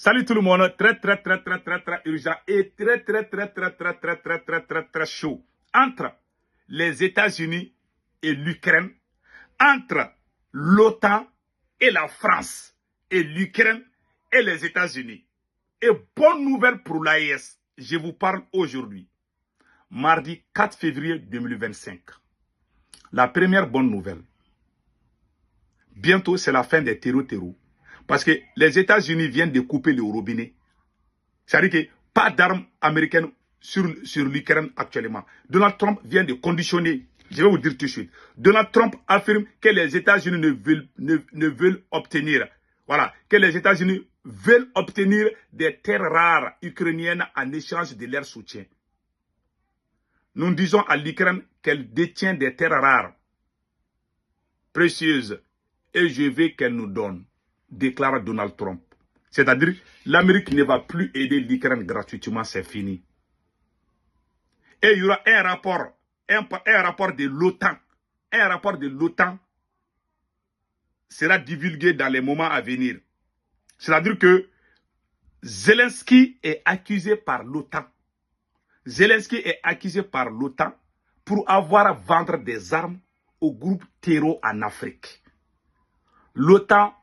Salut tout le monde, très urgent et très chaud. Entre les États-Unis et l'Ukraine, entre l'OTAN et la France, et l'Ukraine et les États-Unis. Et bonne nouvelle pour l'AES, je vous parle aujourd'hui, mardi 4 février 2025. La première bonne nouvelle, bientôt c'est la fin des terreaux. Parce que les États-Unis viennent de couper le robinet. C'est-à-dire que pas d'armes américaines sur l'Ukraine actuellement. Donald Trump vient de conditionner, je vais vous dire tout de suite. Donald Trump affirme que les États-Unis ne veulent obtenir, voilà, que les États-Unis veulent obtenir des terres rares ukrainiennes en échange de leur soutien. Nous disons à l'Ukraine qu'elle détient des terres rares, précieuses, et je veux qu'elle nous donne, déclare Donald Trump. C'est-à-dire, l'Amérique ne va plus aider l'Ukraine gratuitement, c'est fini. Et il y aura un rapport de l'OTAN. Un rapport de l'OTAN sera divulgué dans les moments à venir. C'est-à-dire que Zelensky est accusé par l'OTAN. Zelensky est accusé par l'OTAN pour avoir vendu des armes aux groupes terreaux en Afrique. L'OTAN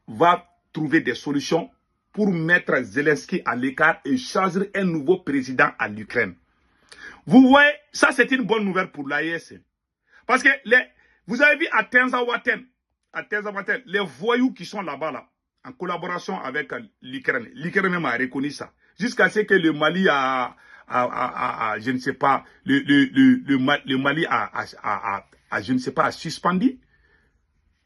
va trouver des solutions pour mettre Zelensky à l'écart et choisir un nouveau président à l'Ukraine. Vous voyez, ça c'est une bonne nouvelle pour l'AES. Parce que vous avez vu à Tenzawaten, les voyous qui sont là-bas, là, en collaboration avec l'Ukraine. L'Ukraine même a reconnu ça. Jusqu'à ce que le Mali je ne sais pas, le Mali je ne sais pas, a suspendu,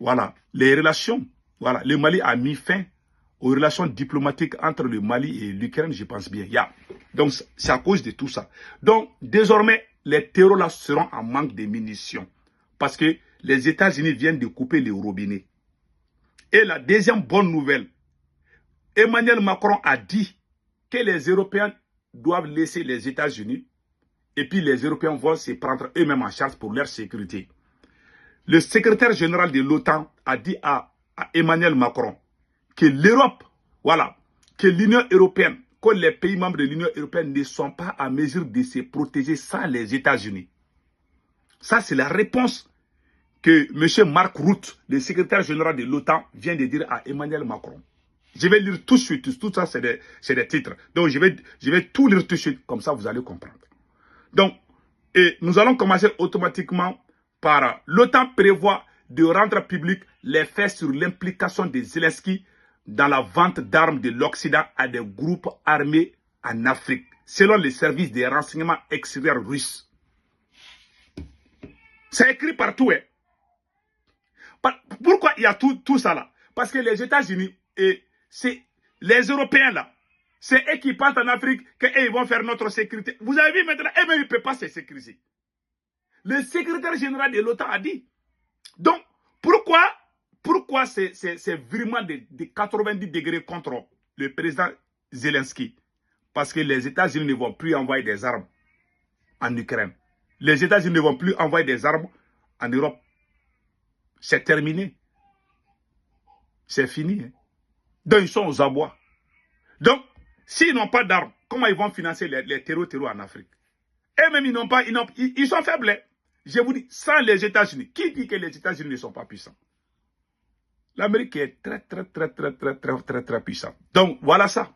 voilà, les relations. Voilà, le Mali a mis fin aux relations diplomatiques entre le Mali et l'Ukraine, je pense bien. Donc, c'est à cause de tout ça. Donc, désormais, les terroristes seront en manque de munitions. Parce que les États-Unis viennent de couper les robinets. Et la deuxième bonne nouvelle, Emmanuel Macron a dit que les Européens doivent laisser les États-Unis et puis les Européens vont se prendre eux-mêmes en charge pour leur sécurité. Le secrétaire général de l'OTAN a dit à Emmanuel Macron que l'Europe, voilà, que l'Union européenne, que les pays membres de l'Union européenne ne sont pas en mesure de se protéger sans les États-Unis. Ça, c'est la réponse que M. Mark Rutte, le secrétaire général de l'OTAN, vient de dire à Emmanuel Macron. Je vais lire tout de suite, tout ça, c'est des titres. Donc, je vais tout lire tout de suite, comme ça, vous allez comprendre. Donc, nous allons commencer automatiquement par l'OTAN prévoit de rendre public les faits sur l'implication de Zelensky dans la vente d'armes de l'Occident à des groupes armés en Afrique, selon les services des renseignements extérieurs russes. C'est écrit partout. Hein. Pourquoi il y a tout ça là? Parce que les États-Unis et les Européens là, c'est eux qui partent en Afrique qu'ils vont faire notre sécurité. Vous avez vu maintenant, eux-mêmes ils ne peuvent pas se sécuriser. Le secrétaire général de l'OTAN a dit. Donc, pourquoi c'est vraiment de 90 degrés contre le président Zelensky? Parce que les États-Unis ne vont plus envoyer des armes en Ukraine. Les États-Unis ne vont plus envoyer des armes en Europe. C'est terminé. C'est fini. Hein. Donc, ils sont aux abois. Donc, s'ils n'ont pas d'armes, comment ils vont financer les terreaux en Afrique? Eux-mêmes, ils sont faibles. Hein. Je vous dis, sans les États-Unis, qui dit que les États-Unis ne sont pas puissants? L'Amérique est très puissante. Donc, voilà ça.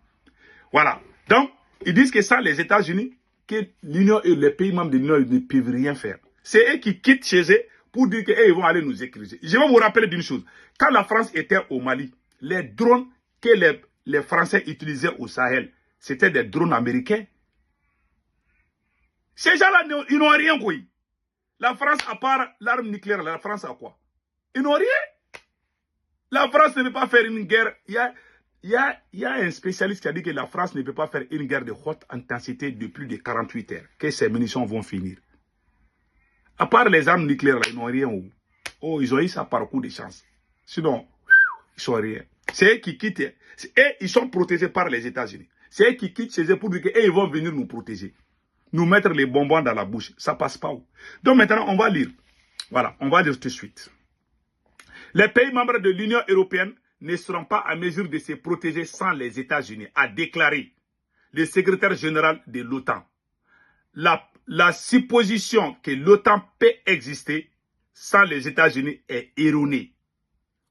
Voilà. Donc, ils disent que sans les États-Unis, que l'Union et les pays membres de l'Union ne peuvent rien faire. C'est eux qui quittent chez eux pour dire qu'ils vont aller nous écrire. Je vais vous rappeler d'une chose. Quand la France était au Mali, les drones que les Français utilisaient au Sahel, c'était des drones américains. Ces gens-là, ils n'ont rien, quoi. La France, à part l'arme nucléaire, la France a quoi? Ils n'ont rien. La France ne peut pas faire une guerre. Il y a un spécialiste qui a dit que la France ne peut pas faire une guerre de haute intensité de plus de 48 heures. Que ces munitions vont finir. À part les armes nucléaires, ils n'ont rien. Oh, ils ont eu ça par coup de chance. Sinon, ils sont rien. C'est eux qui quittent. Et ils sont protégés par les États-Unis. C'est eux qui quittent chez eux pour dire qu'ils vont venir nous protéger. Nous mettre les bonbons dans la bouche. Ça passe pas où. Donc maintenant, on va lire. Voilà, on va lire tout de suite. Les pays membres de l'Union européenne ne seront pas en mesure de se protéger sans les États-Unis, a déclaré le secrétaire général de l'OTAN. La supposition que l'OTAN peut exister sans les États-Unis est erronée.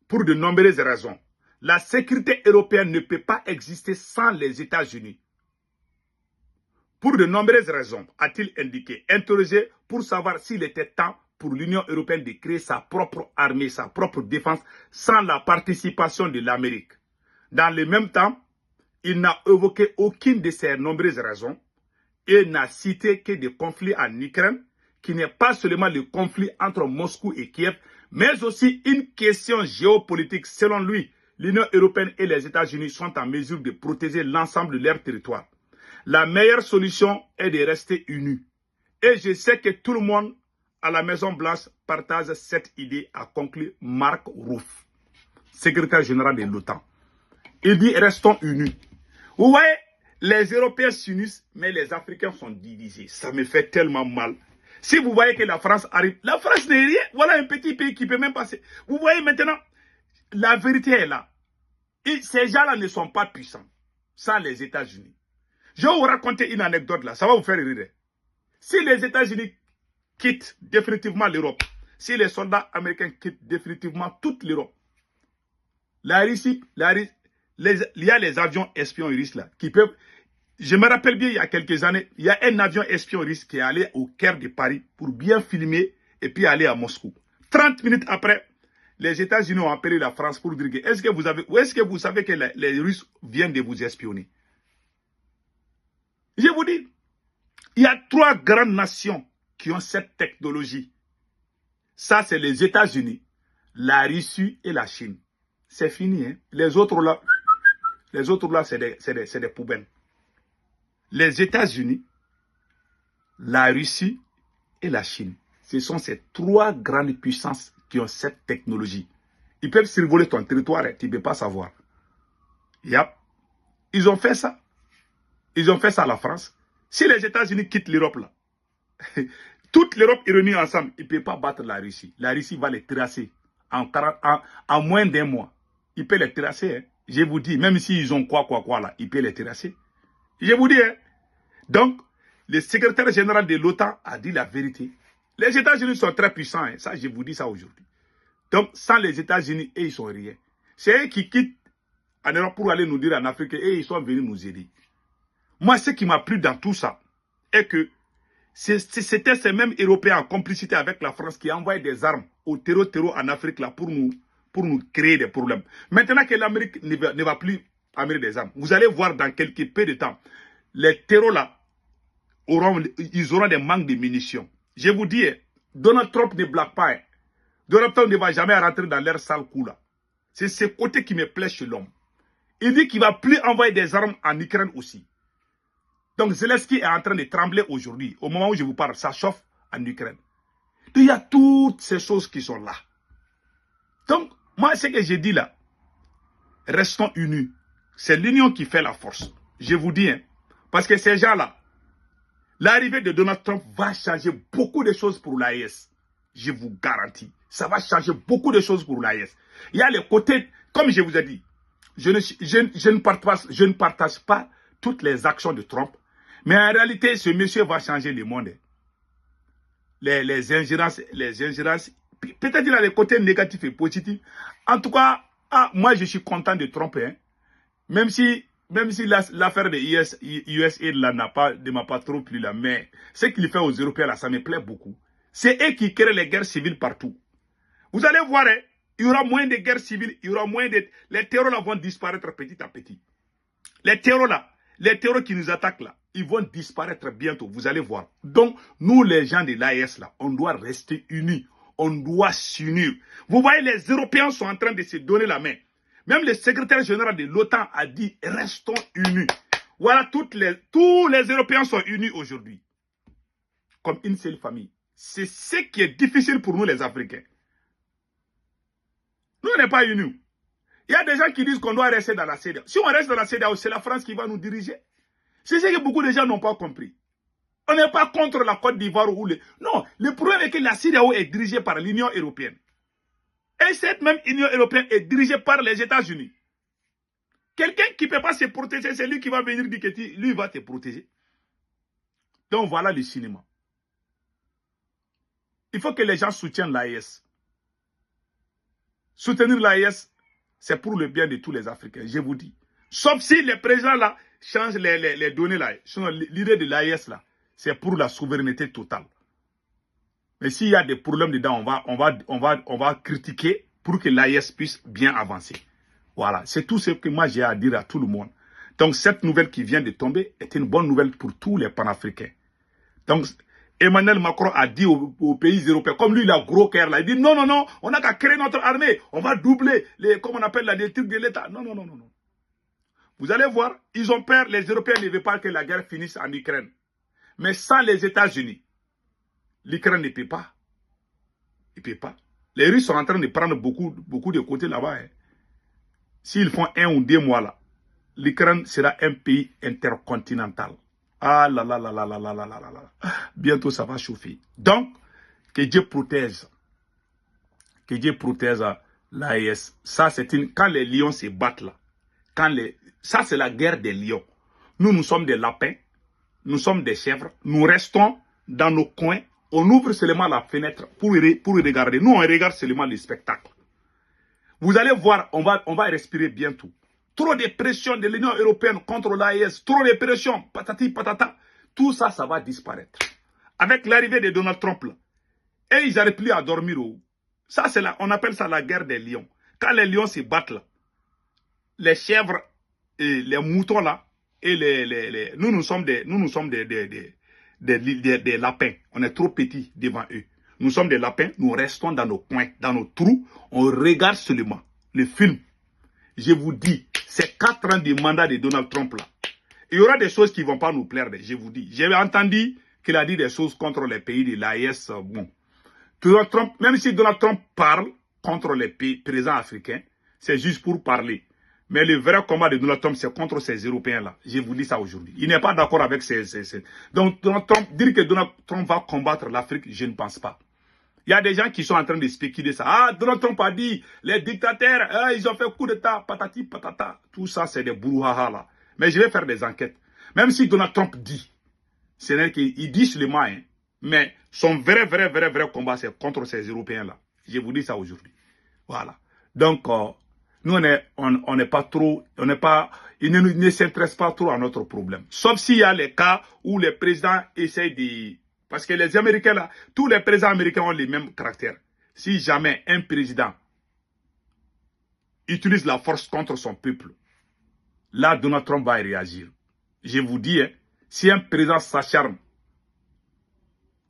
Pour de nombreuses raisons. La sécurité européenne ne peut pas exister sans les États-Unis. Pour de nombreuses raisons, a-t-il indiqué, interrogé pour savoir s'il était temps pour l'Union européenne de créer sa propre armée, sa propre défense, sans la participation de l'Amérique. Dans le même temps, il n'a évoqué aucune de ces nombreuses raisons et n'a cité que des conflits en Ukraine, qui n'est pas seulement le conflit entre Moscou et Kiev, mais aussi une question géopolitique. Selon lui, l'Union européenne et les États-Unis sont en mesure de protéger l'ensemble de leur territoire. La meilleure solution est de rester unis. Et je sais que tout le monde à la Maison-Blanche partage cette idée, a conclu Mark Rutte, secrétaire général de l'OTAN. Il dit restons unis. Vous voyez, les Européens s'unissent, mais les Africains sont divisés. Ça me fait tellement mal. Si vous voyez que la France arrive, la France n'est rien. Voilà un petit pays qui peut même passer. Vous voyez maintenant, la vérité est là. Et ces gens-là ne sont pas puissants sans les États-Unis. Je vais vous raconter une anecdote là, ça va vous faire rire. Si les États-Unis quittent définitivement l'Europe, si les soldats américains quittent définitivement toute l'Europe, la Russie, il y a les avions espions russes là qui peuvent. Je me rappelle bien, il y a quelques années, il y a un avion espion russe qui est allé au Caire de Paris pour bien filmer et puis aller à Moscou. 30 minutes après, les États-Unis ont appelé la France pour dire est-ce que vous savez que les Russes viennent de vous espionner? Je vous dis, il y a 3 grandes nations qui ont cette technologie. Ça, c'est les États-Unis, la Russie et la Chine. C'est fini, hein? Les autres là, c'est des poubelles. Les États-Unis, la Russie et la Chine. Ce sont ces 3 grandes puissances qui ont cette technologie. Ils peuvent survoler ton territoire et tu ne peux pas savoir. Yep. Ils ont fait ça. Ils ont fait ça à la France. Si les États-Unis quittent l'Europe là, toute l'Europe est réunie ensemble, ils ne peuvent pas battre la Russie. La Russie va les tracer en moins d'1 mois. Ils peuvent les tracer. Hein. Je vous dis, même s'ils ont quoi là, ils peuvent les tracer. Je vous dis, hein. Donc, le secrétaire général de l'OTAN a dit la vérité. Les États-Unis sont très puissants, hein. Ça, je vous dis ça aujourd'hui. Donc, sans les États-Unis, ils ne sont rien. C'est eux qui quittent en Europe pour aller nous dire en Afrique, et ils sont venus nous aider. Moi, ce qui m'a plu dans tout ça, est que c'était ces mêmes Européens en complicité avec la France qui envoyaient des armes au terreau en Afrique là, pour nous créer des problèmes. Maintenant que l'Amérique ne va plus amener des armes, vous allez voir dans quelques peu de temps, les terreaux là, ils auront des manques de munitions. Je vous dis, Donald Trump ne blague pas. Hein. Donald Trump ne va jamais rentrer dans leur sale coup là. C'est ce côté qui me plaît chez l'homme. Il dit qu'il ne va plus envoyer des armes en Ukraine aussi. Donc Zelensky est en train de trembler aujourd'hui. Au moment où je vous parle, ça chauffe en Ukraine. Donc il y a toutes ces choses qui sont là. Donc, moi, ce que j'ai dit là, restons unis. C'est l'union qui fait la force. Je vous dis, hein, parce que ces gens-là, l'arrivée de Donald Trump va changer beaucoup de choses pour l'AES. Je vous garantis. Ça va changer beaucoup de choses pour l'AES. Il y a les côtés, comme je vous ai dit, je ne partage pas toutes les actions de Trump. Mais en réalité, ce monsieur va changer le monde. Les ingérences, peut-être il a les côtés négatifs et positifs. En tout cas, moi je suis content de Trump. Hein. Même si l'affaire de USA là ne m'a pas trop plu là. Mais ce qu'il fait aux Européens là, ça me plaît beaucoup. C'est eux qui créent les guerres civiles partout. Vous allez voir, hein, il y aura moins de guerres civiles, il y aura moins de... Les terrors là vont disparaître petit à petit. Les terrors là, les terrors qui nous attaquent là, ils vont disparaître bientôt, vous allez voir. Donc, nous les gens de l'AES là, on doit rester unis, on doit s'unir. Vous voyez, les Européens sont en train de se donner la main. Même le secrétaire général de l'OTAN a dit, restons unis. Voilà, tous les Européens sont unis aujourd'hui. Comme une seule famille. C'est ce qui est difficile pour nous les Africains. Nous, on n'est pas unis. Il y a des gens qui disent qu'on doit rester dans la CEDEAO. Si on reste dans la CEDEAO, c'est la France qui va nous diriger. C'est ce que beaucoup de gens n'ont pas compris. On n'est pas contre la Côte d'Ivoire ou les... Non, le problème est que la CEDEAO est dirigée par l'Union européenne. Et cette même Union européenne est dirigée par les États-Unis. Quelqu'un qui ne peut pas se protéger, c'est lui qui va venir dire que lui va te protéger. Donc voilà le cinéma. Il faut que les gens soutiennent l'AES. Soutenir l'AES, c'est pour le bien de tous les Africains, je vous dis. Sauf si les présidents là changent les données là. L'idée de l'AES là, c'est pour la souveraineté totale. Mais s'il y a des problèmes dedans, on va critiquer pour que l'AES puisse bien avancer. Voilà, c'est tout ce que moi j'ai à dire à tout le monde. Donc cette nouvelle qui vient de tomber est une bonne nouvelle pour tous les panafricains. Donc Emmanuel Macron a dit aux pays européens, comme lui il a gros cœur là, il dit non, non, non, on n'a qu'à créer notre armée, on va doubler comme on appelle les trucs de l'État. Non, non, non, non, non. Vous allez voir, ils ont peur, les Européens ne veulent pas que la guerre finisse en Ukraine. Mais sans les États-Unis, l'Ukraine ne peut pas. Il ne peut pas. Les Russes sont en train de prendre beaucoup de côté là-bas. Hein. S'ils font 1 ou 2 mois là, l'Ukraine sera un pays intercontinental. Ah là là là là là là là là là. Bientôt ça va chauffer. Donc, que Dieu protège. Que Dieu protège l'AES. Ça, c'est une. Quand les lions se battent là, ça, c'est la guerre des lions. Nous sommes des lapins. Nous sommes des chèvres. Nous restons dans nos coins. On ouvre seulement la fenêtre pour regarder. Nous, on regarde seulement le spectacle. Vous allez voir, on va respirer bientôt. Trop de pression de l'Union européenne contre l'AES, trop de pression, patati patata. Tout ça, ça va disparaître. Avec l'arrivée de Donald Trump, là, et ils n'arrivent plus à dormir. Ça, on appelle ça la guerre des lions. Quand les lions se battent, là, les chèvres et les moutons, là, et nous sommes des lapins. On est trop petits devant eux. Nous sommes des lapins, nous restons dans nos coins, dans nos trous. On regarde seulement le film. Je vous dis, c'est 4 ans de mandat de Donald Trump là. Il y aura des choses qui ne vont pas nous plaire, je vous dis. J'ai entendu qu'il a dit des choses contre les pays de l'AES. Bon. Donald Trump, même si Donald Trump parle contre les présidents africains, c'est juste pour parler. Mais le vrai combat de Donald Trump, c'est contre ces Européens-là. Je vous dis ça aujourd'hui. Il n'est pas d'accord avec Donc, Donald Trump, dire que Donald Trump va combattre l'Afrique, je ne pense pas. Il y a des gens qui sont en train de spéculer ça. Ah, Donald Trump a dit, les dictateurs, ils ont fait coup d'état, patati, patata. Tout ça, c'est des brouhaha là. Mais je vais faire des enquêtes. Même si Donald Trump dit, c'est qu'il dit seulement, hein, mais son vrai combat, c'est contre ces Européens-là. Je vous dis ça aujourd'hui. Voilà. Donc, nous, on n'est pas trop, ils ne s'intéressent pas trop à notre problème. Sauf s'il y a les cas où les présidents essayent de... Parce que les Américains, là, tous les présidents américains ont les mêmes caractères. Si jamais un président utilise la force contre son peuple, là, Donald Trump va réagir. Je vous dis, hein, si un président s'acharne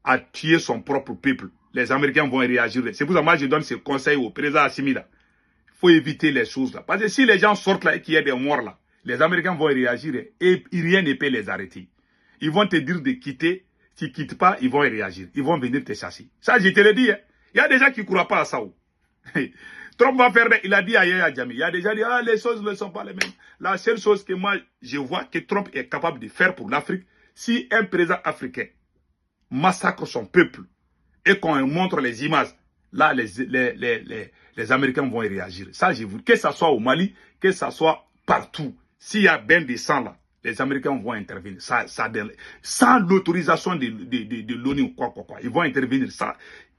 à tuer son propre peuple, les Américains vont réagir. C'est pour ça que moi, je donne ce conseil au président Assimi, là. Il faut éviter les choses, là. Parce que si les gens sortent, là, et qu'il y a des morts, là, les Américains vont réagir et rien ne peut les arrêter. Ils vont te dire de quitter. Si tu ne quittes pas, ils vont réagir. Ils vont venir te chasser. Ça, je te le dis. Hein. Il y a des gens qui ne croient pas à ça. Trump va faire, il a dit à Yaya Jammeh. Il y a des gens qui disent, ah, les choses ne sont pas les mêmes. La seule chose que moi, je vois que Trump est capable de faire pour l'Afrique, si un président africain massacre son peuple et qu'on montre les images, là, les Américains vont réagir. Ça, je vous dis, que ce soit au Mali, que ce soit partout. S'il y a bien des sangs là, les Américains vont intervenir. Sans l'autorisation de l'ONU ou quoi. Ils vont intervenir. Ça.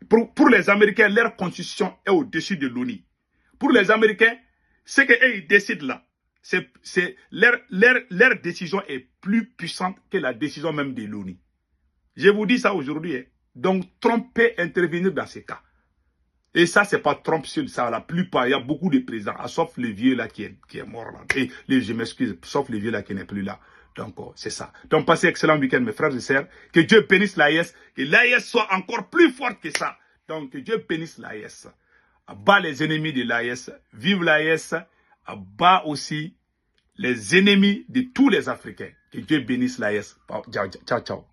Pour les Américains, leur constitution est au-dessus de l'ONU. Pour les Américains, ce qu'ils décident là, leur décision est plus puissante que la décision même de l'ONU. Je vous dis ça aujourd'hui. Hein. Donc, Trump peut intervenir dans ces cas. Et ça, c'est pas Trump seul, ça, la plupart, il y a beaucoup de présidents, sauf le vieux là qui est mort là. Et je m'excuse, sauf le vieux là qui n'est plus là. Donc, c'est ça. Donc, passez un excellent week-end, mes frères et sœurs. Que Dieu bénisse l'AES, que l'AES soit encore plus forte que ça. Donc, que Dieu bénisse l'AES. Abat les ennemis de l'AES, vive l'AES, abat aussi les ennemis de tous les Africains. Que Dieu bénisse l'AES. Ciao, ciao.